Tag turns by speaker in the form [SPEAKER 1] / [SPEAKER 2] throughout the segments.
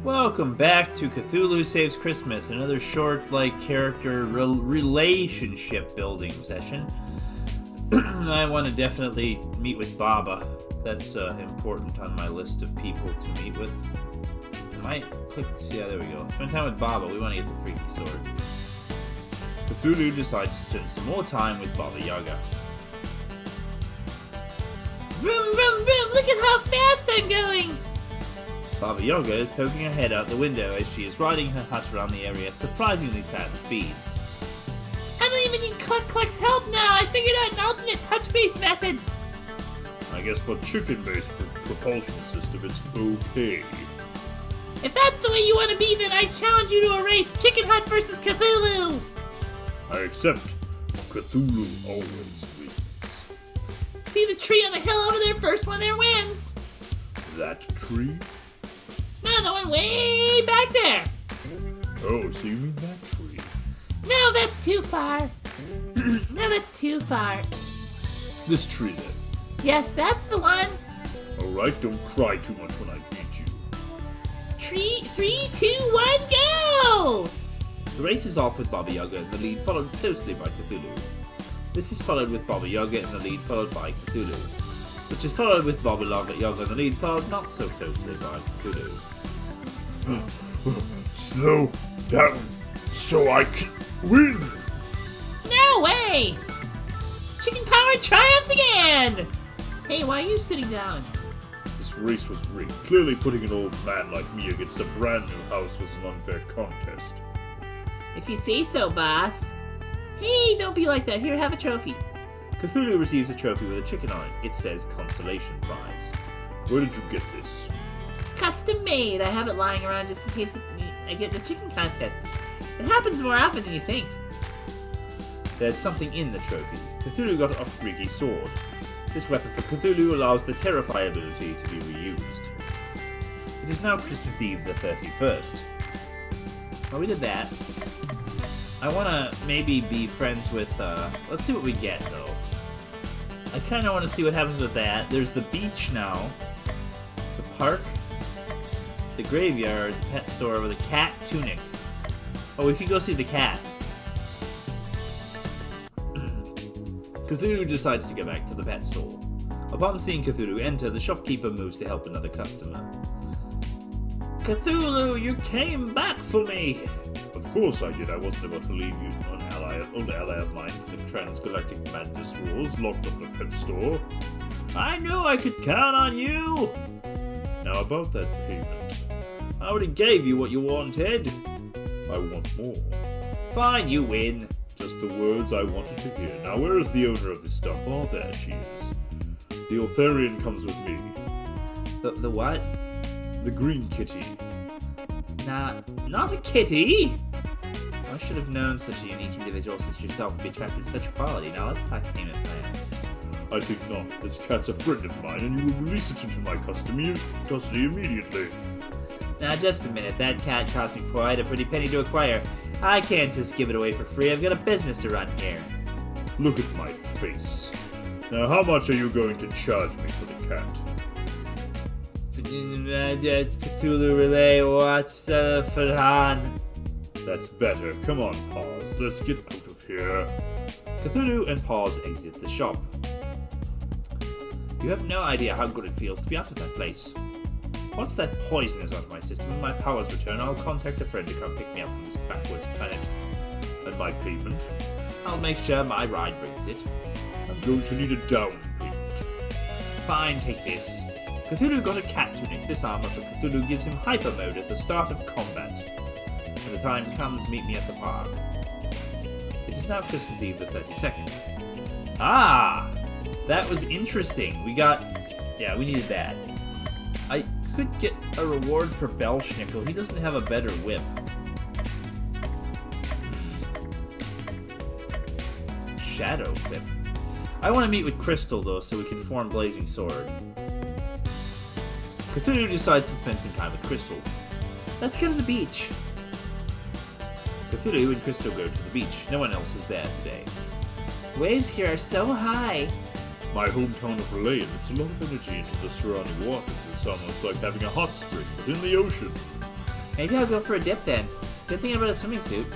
[SPEAKER 1] Welcome back to Cthulhu Saves Christmas, another short, character relationship building session. I want to definitely meet with Baba. That's important on my list of people to meet with. I might click, yeah, there we go. Spend time with Baba, we want to get the freaky sword. Cthulhu decides to spend some more time with Baba Yaga.
[SPEAKER 2] Vroom, vroom, vroom, look at how fast I'm going!
[SPEAKER 1] Baba Yaga is poking her head out the window as she is riding her hut around the area at surprisingly fast speeds.
[SPEAKER 2] I don't even need Cluck's help now. I figured out an alternate touch-based method.
[SPEAKER 3] I guess for chicken-based propulsion system, it's okay.
[SPEAKER 2] If that's the way you want to be, then I challenge you to a race. Chicken Hut versus Cthulhu.
[SPEAKER 3] I accept. Cthulhu always wins.
[SPEAKER 2] See the tree on the hill over there? First one there wins.
[SPEAKER 3] That tree?
[SPEAKER 2] No, the one way back there.
[SPEAKER 3] Oh, so you mean that tree?
[SPEAKER 2] No, that's too far. No, that's too far.
[SPEAKER 3] This tree, then?
[SPEAKER 2] Yes, that's the one.
[SPEAKER 3] Alright, don't cry too much when I beat you.
[SPEAKER 2] 3, 2, 1, go!
[SPEAKER 1] The race is off with Baba Yaga in the lead, followed closely by Cthulhu. This is followed with Baba Yaga in the lead, followed by Cthulhu. Which is followed with Baba Yaga in the lead, followed not so closely by Cthulhu.
[SPEAKER 3] Slow down so I can win!
[SPEAKER 2] No way! Chicken Power triumphs again! Hey, why are you sitting down?
[SPEAKER 3] This race was rigged. Clearly putting an old man like me against a brand new house was an unfair contest.
[SPEAKER 2] If you say so, boss. Hey, don't be like that. Here, have a trophy.
[SPEAKER 1] Cthulhu receives a trophy with a chicken on it. It says Consolation Prize.
[SPEAKER 3] Where did you get this?
[SPEAKER 2] Custom made. I have it lying around just in case I get the chicken contest. It happens more often than you think.
[SPEAKER 1] There's something in the trophy. Cthulhu got a freaky sword. This weapon for Cthulhu allows the Terrify ability to be reused. It is now Christmas Eve the 31st. Well, we did that. I want to maybe be friends with, let's see what we get, though. I kind of want to see what happens with that. There's the beach now. The park. The graveyard. The pet store with a cat tunic. Oh, we could go see the cat. Cthulhu decides to go back to the pet store. Upon seeing Cthulhu enter, the shopkeeper moves to help another customer. Cthulhu, you came back for me!
[SPEAKER 3] Of course I did. I wasn't about to leave you an old ally of mine from the transgalactic madness wars locked up in the pet store.
[SPEAKER 1] I knew I could count on you!
[SPEAKER 3] Now about that payment.
[SPEAKER 1] I already gave you what you wanted.
[SPEAKER 3] I want more.
[SPEAKER 1] Fine, you win.
[SPEAKER 3] Just the words I wanted to hear. Now where is the owner of this stump? Oh, there she is. The Otharian comes with me.
[SPEAKER 1] The what?
[SPEAKER 3] The green kitty.
[SPEAKER 1] Nah, not a kitty! I should have known such a unique individual such as yourself would be attracted to such quality. Now let's talk payment plans.
[SPEAKER 3] I think not. This cat's a friend of mine, and you will release it into my custody immediately.
[SPEAKER 1] Now just a minute, that cat cost me quite a pretty penny to acquire. I can't just give it away for free, I've got a business to run here.
[SPEAKER 3] Look at my face. Now how much are you going to charge me for the cat?
[SPEAKER 1] Cthulhu Relay, what's Farhan?
[SPEAKER 3] That's better. Come on, Paws. Let's get out of here.
[SPEAKER 1] Cthulhu and Paws exit the shop. You have no idea how good it feels to be out of that place. Once that poison is out of my system and my powers return, I'll contact a friend to come pick me up from this backwards planet.
[SPEAKER 3] And my payment?
[SPEAKER 1] I'll make sure my ride brings it.
[SPEAKER 3] I'm going to need a down payment.
[SPEAKER 1] Fine, take this. Cthulhu got a cat tunic. This armor for Cthulhu gives him hyper mode at the start of combat. When the time comes, meet me at the park. It is now Christmas Eve the 32nd. Ah! That was interesting. We needed that. I could get a reward for Belschnickel. He doesn't have a better whip. Shadow whip. I want to meet with Crystal, though, so we can form Blazing Sword. Cthulhu decides to spend some time with Crystal. Let's go to the beach. Cthulhu and Crystal go to the beach. No one else is there today. Waves here are so high.
[SPEAKER 3] My hometown of Relay emits a lot of energy into the surrounding waters. It's almost like having a hot spring, but in the ocean.
[SPEAKER 2] Maybe I'll go for a dip then. Good thing about a swimming suit.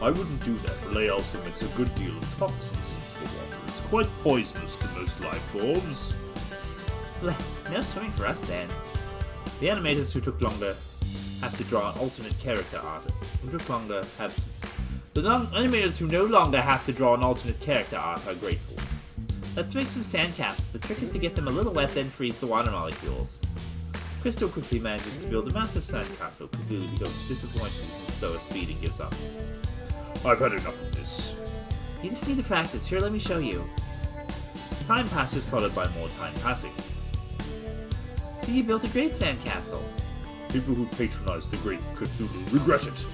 [SPEAKER 3] I wouldn't do that. Relay also emits a good deal of toxins into the water. It's quite poisonous to most life forms.
[SPEAKER 2] No swimming for us then. The animators who took longer have to draw an alternate character art. The animators who no longer have to draw an alternate character art are grateful. Let's make some sandcastles. The trick is to get them a little wet, then freeze the water molecules. Crystal quickly manages to build a massive sandcastle. Cthulhu becomes disappointed with slower speed and gives up.
[SPEAKER 3] I've had enough of this.
[SPEAKER 2] You just need to practice. Here, let me show you. Time passes, followed by more time passing. See, you built a great sandcastle.
[SPEAKER 3] People who patronize the great Cthulhu regret it.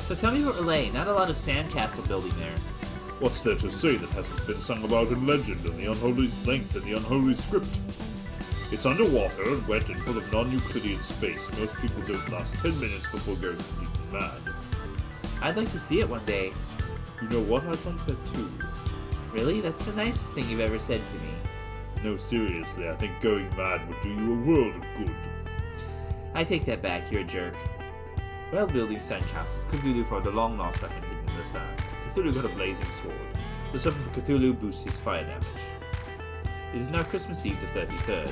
[SPEAKER 2] So tell me about Relay. Not a lot of sandcastle building there.
[SPEAKER 3] What's there to say that hasn't been sung about in legend and the unholy length and the unholy script? It's underwater and wet and full of non-Euclidean space. Most people don't last 10 minutes before going completely mad.
[SPEAKER 2] I'd like to see it one day.
[SPEAKER 3] You know what? I'd like that too.
[SPEAKER 2] Really? That's the nicest thing you've ever said to me.
[SPEAKER 3] No, seriously, I think going mad would do you a world of good.
[SPEAKER 2] I take that back, you're a jerk. While building sandcastles, Cthulhu found a long-lost weapon hidden in the sand. Cthulhu got a blazing sword. This weapon for Cthulhu boosts his fire damage. It is now Christmas Eve the 33rd.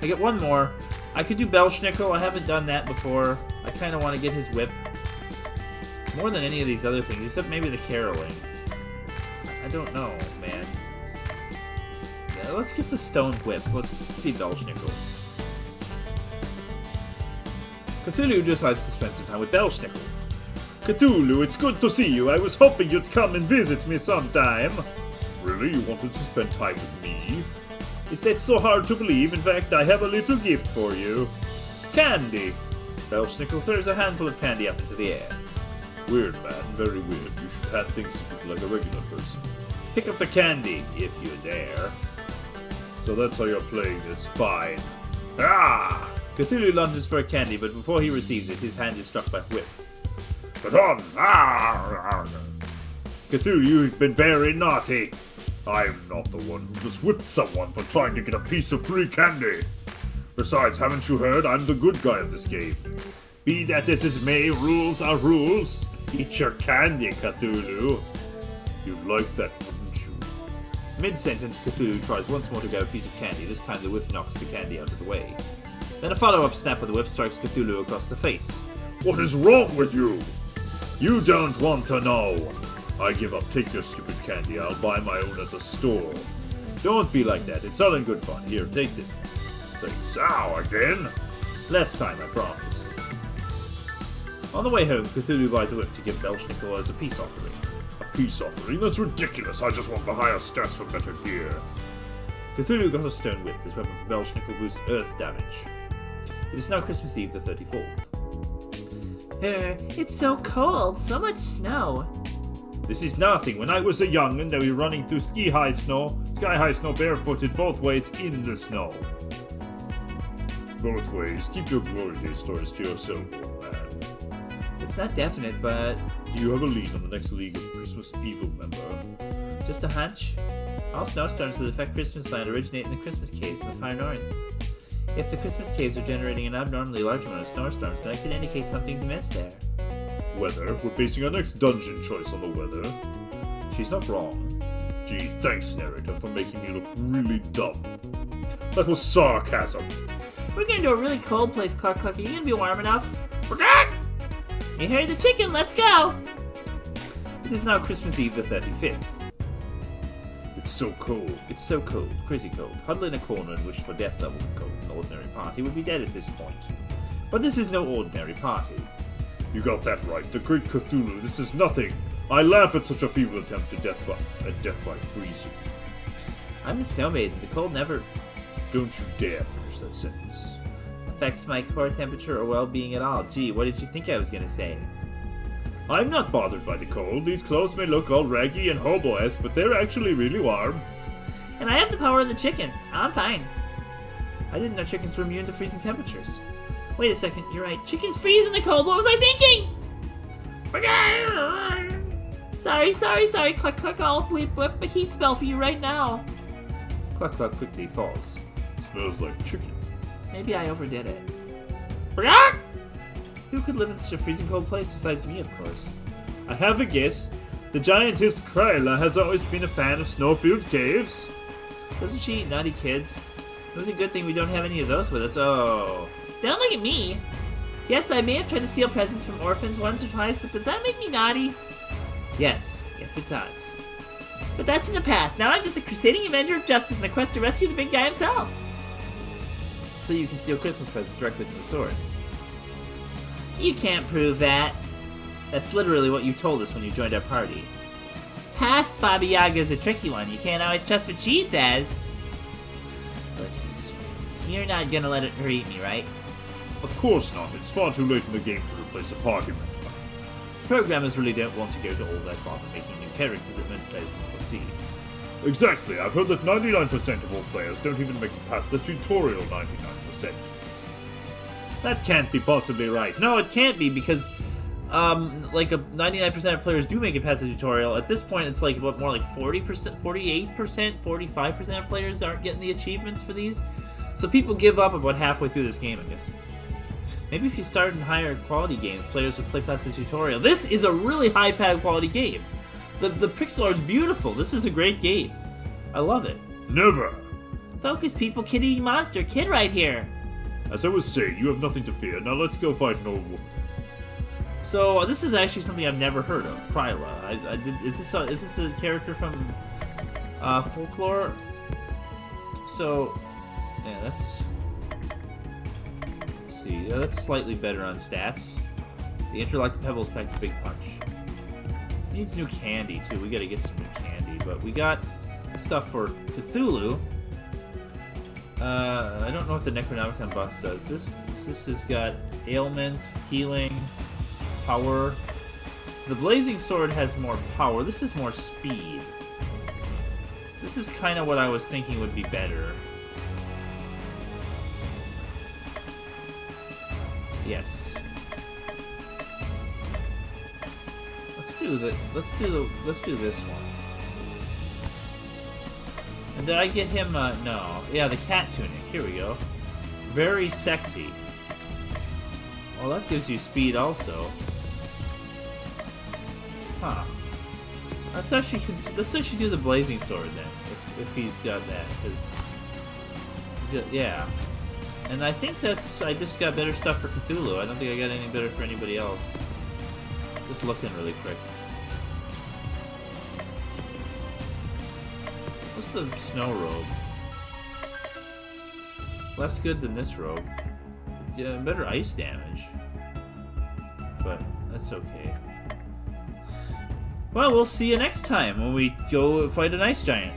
[SPEAKER 2] I get one more. I could do Belschnickel, I haven't done that before. I kind of want to get his whip. More than any of these other things, except maybe the caroling. I don't know, man. Yeah, let's get the stone whip. Let's see Belschnickel. Cthulhu decides to spend some time with Belschnickel.
[SPEAKER 3] Cthulhu, it's good to see you. I was hoping you'd come and visit me sometime. Really? You wanted to spend time with me? Is that so hard to believe? In fact, I have a little gift for you. Candy.
[SPEAKER 2] Belschnickel throws a handful of candy up into the air.
[SPEAKER 3] Weird, man. Very weird. You should hand things to people like a regular person. Pick up the candy, if you dare. So that's how you're playing this. Fine. Ah!
[SPEAKER 2] Cthulhu lunges for a candy, but before he receives it, his hand is struck by a whip.
[SPEAKER 3] But on! Ah! Cthulhu, you've been very naughty. I'm not the one who just whipped someone for trying to get a piece of free candy. Besides, haven't you heard? I'm the good guy of this game. Be that as it may, rules are rules. Eat your candy, Cthulhu. You'd like that, wouldn't you?
[SPEAKER 2] Mid-sentence, Cthulhu tries once more to grab a piece of candy. This time the whip knocks the candy out of the way. Then a follow-up snap of the whip strikes Cthulhu across the face.
[SPEAKER 3] What is wrong with you? You don't want to know. I give up. Take your stupid candy. I'll buy my own at the store. Don't be like that. It's all in good fun. Here, take this. Thanks. Ow, again? Less time, I promise.
[SPEAKER 2] On the way home, Cthulhu buys a whip to give Belschnickel as a peace offering.
[SPEAKER 3] A peace offering? That's ridiculous. I just want the higher stats for better gear.
[SPEAKER 2] Cthulhu got a stone whip. This weapon for Belschnickel boosts earth damage. It is now Christmas Eve the 34th. It's so cold. So much snow.
[SPEAKER 3] This is nothing. When I was a young'un, they were running through sky-high snow barefooted both ways in the snow. Both ways. Keep your glory days stories to yourself, old man.
[SPEAKER 2] It's not definite, but...
[SPEAKER 3] Do you have a lead on the next League of Christmas Evil member?
[SPEAKER 2] Just a hunch. All snowstorms that affect Christmas land originate in the Christmas caves in the far north. If the Christmas caves are generating an abnormally large amount of snowstorms, that could indicate something's amiss there.
[SPEAKER 3] Weather? We're basing our next dungeon choice on the weather. She's not wrong. Gee, thanks, narrator, for making me look really dumb. That was sarcasm.
[SPEAKER 2] We're going to a really cold place, Cluck Cluck. Are you going to be warm enough? Cluck! You heard the chicken, let's go! It is now Christmas Eve the 35th.
[SPEAKER 3] It's so cold.
[SPEAKER 2] It's so cold, crazy cold. Huddle in a corner and wish for death levels of cold. An ordinary party would be dead at this point. But this is no ordinary party.
[SPEAKER 3] You got that right. The great Cthulhu, this is nothing. I laugh at such a feeble attempt at death by freezing.
[SPEAKER 2] I'm the snow maiden. The cold never...
[SPEAKER 3] Don't you dare finish that sentence.
[SPEAKER 2] Affects my core temperature or well-being at all. Gee, what did you think I was gonna say?
[SPEAKER 3] I'm not bothered by the cold. These clothes may look all raggy and hobo-esque, but they're actually really warm.
[SPEAKER 2] And I have the power of the chicken. I'm fine. I didn't know chickens were immune to freezing temperatures. Wait a second, you're right. Chickens freeze in the cold. What was I thinking? Sorry. Cluck, cluck. I'll whip a heat spell for you right now.
[SPEAKER 3] Cluck, cluck quickly falls. Smells like chicken.
[SPEAKER 2] Maybe I overdid it. Who could live in such a freezing cold place besides me, of course?
[SPEAKER 3] I have a guess. The giantess Kryla has always been a fan of snow-filled caves.
[SPEAKER 2] Doesn't she eat naughty kids? It was a good thing we don't have any of those with us. Oh. Don't look at me. Yes, I may have tried to steal presents from orphans once or twice, but does that make me naughty? Yes. Yes, it does. But that's in the past. Now I'm just a crusading avenger of justice in a quest to rescue the big guy himself. So you can steal Christmas presents directly from the source. You can't prove that. That's literally what you told us when you joined our party. Past Baba Yaga's a tricky one. You can't always trust what she says. Ellipses. You're not gonna let her eat me, right?
[SPEAKER 3] Of course not. It's far too late in the game to replace a party member.
[SPEAKER 2] Programmers really don't want to go to all that bother making a new character that most players want to see.
[SPEAKER 3] Exactly. I've heard that 99% of all players don't even make it past the tutorial 99%.
[SPEAKER 2] That can't be possibly right. No, it can't be because, like, 99% of players do make it past the tutorial. At this point, it's like, what, more like 40%, 48%, 45% of players aren't getting the achievements for these. So people give up about halfway through this game, I guess. Maybe if you started in higher quality games, players would play past the tutorial. This is a really high quality game. The pixel art's beautiful. This is a great game. I love it.
[SPEAKER 3] Never!
[SPEAKER 2] Focus, people, kid-eating monster. Kid right here.
[SPEAKER 3] As I was saying, you have nothing to fear. Now let's go fight an old woman.
[SPEAKER 2] So this is actually something I've never heard of. Kryla. Is this a character from folklore? So yeah, that's. Let's see. Yeah, that's slightly better on stats. The interlocked pebbles packed a big punch. Needs new candy too. We gotta get some new candy, but we got stuff for Cthulhu. I don't know what the Necronomicon box says. This has got ailment, healing, power. The blazing sword has more power. This is more speed. This is kind of what I was thinking would be better. Yes. Let's do this one. And did I get him? No. Yeah, the cat tunic. Here we go. Very sexy. Well, that gives you speed also. Huh. Let's actually do the blazing sword then, if he's got that, because yeah. And I think I just got better stuff for Cthulhu. I don't think I got any better for anybody else. Just looking really quick. What's the snow robe? Less good than this robe. Yeah, better ice damage. But that's okay. Well, we'll see you next time when we go fight an ice giant.